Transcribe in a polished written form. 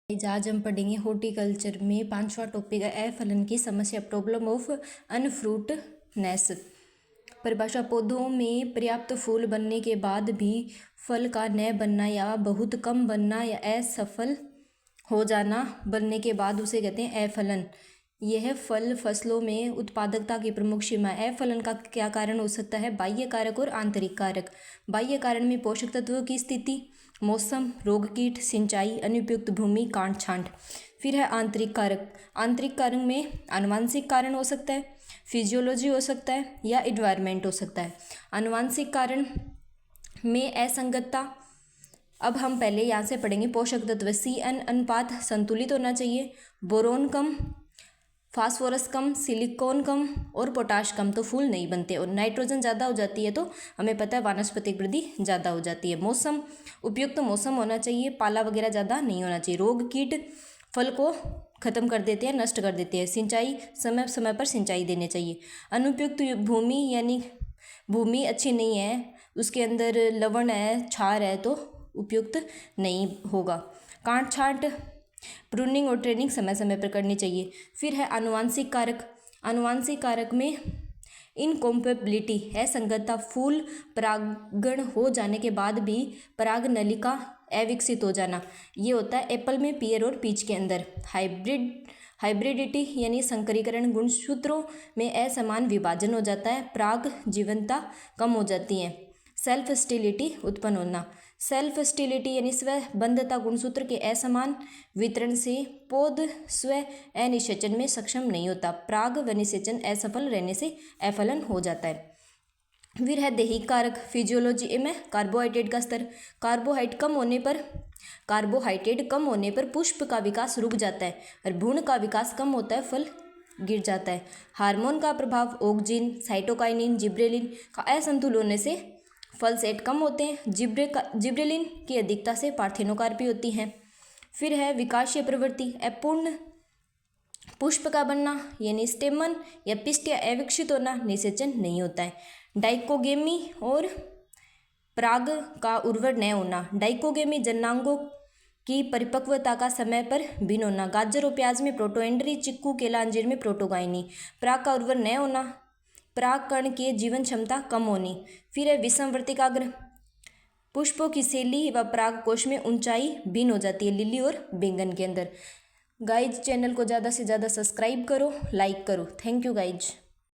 आज हम पढ़ेंगे हॉर्टिकल्चर में 5वां टॉपिक है फलन की समस्या, प्रॉब्लम ऑफ अनफ्रूटनेस। परिभाषा: पौधों में पर्याप्त फूल बनने के बाद भी फल का न बनना या बहुत कम बनना या असफल हो जाना बनने के बाद उसे कहते हैं अफलन। यह फल फसलों में उत्पादकता की प्रमुख सीमा है। अफलन का क्या कारण हो सकता है? बाह्य कारक और आंतरिक कारक। बाह्य कारण में पोषक तत्वों की स्थिति, मौसम, रोग कीट, सिंचाई, अनुपयुक्त भूमि, कांट छांट। फिर है आंतरिक कारक। आंतरिक कारक में आनुवंशिक कारण हो सकता है, फिजियोलॉजी हो सकता है या एनवायरनमेंट हो सकता है। आनुवंशिक कारण में असंगतता। अब हम पहले यहाँ से पढ़ेंगे पोषक तत्व। CN अनुपात संतुलित होना चाहिए, बोरोन कम, फास्फोरस कम, सिलिकॉन कम और पोटाश कम तो फूल नहीं बनते। और नाइट्रोजन ज़्यादा हो जाती है तो हमें पता है वानस्पतिक वृद्धि ज़्यादा हो जाती है। मौसम, उपयुक्त मौसम होना चाहिए, पाला वगैरह ज़्यादा नहीं होना चाहिए। रोग कीट फल को खत्म कर देते हैं, नष्ट कर देते हैं। सिंचाई, समय समय पर सिंचाई देनी चाहिए। अनुपयुक्त भूमि यानी भूमि अच्छी नहीं है, उसके अंदर लवण है, क्षार है तो उपयुक्त नहीं होगा। कांट छांट, प्रूनिंग और ट्रेनिंग समय समय पर करनी चाहिए। फिर है आनुवंशिक कारक। आनुवंशिक कारक में इनकॉम्पेबिलिटी है, संगतता। फूल परागण हो जाने के बाद भी पराग नलिका अविकसित हो जाना, ये होता है एप्पल में, पियर और पीच के अंदर। हाइब्रिडिटी यानी संकरीकरण, गुणसूत्रों में असमान विभाजन हो जाता है, पराग जीवनता कम हो जाती है। सेल्फ स्टेबिलिटी उत्पन्न होना। सेल्फ स्टेबिलिटी यानी स्वबंधता, गुणसूत्र के असमान वितरण से पौध स्व अनिषेचन में सक्षम नहीं होता। पराग व निषेचन असफल रहने से अफलन हो जाता है। फिर है दैहिक कारक। फिजियोलॉजी में कार्बोहाइड्रेट का स्तर। कार्बोहाइड्रेट कम होने पर पुष्प का विकास रुक जाता है और भ्रूण का विकास कम होता है, फल गिर जाता है। हार्मोन का प्रभाव, ऑक्जिन, साइटोकाइनिन, जिब्रेलिन का असंतुलन होने से फल सेट कम होते हैं। जिब्रेलिन की अधिकता से पार्थेनोकार्पी होती हैं। फिर है विकासीय प्रवृत्ति। अपूर्ण पुष्प का बनना यानी स्टेमन या पिस्टिया अविकसित होना, निषेचन नहीं होता है। डाइकोगेमी और पराग का उर्वर न होना। डाइकोगेमी जननांगों की परिपक्वता का समय पर भिन्न होना। गाजर और प्याज में प्रोटोएंड्री, चिक्कू, केला, अंजीर में प्रोटोगाइनी। पराग का उर्वर न होना, पराग कण की जीवन क्षमता कम होनी। फिर है विषमवर्तिकाग्र। पुष्पों की शैली व पराग कोश में ऊंचाई भिन्न हो जाती है, लिली और बैंगन के अंदर। गाइज, चैनल को ज़्यादा से ज़्यादा सब्सक्राइब करो, लाइक करो। Thank you guys.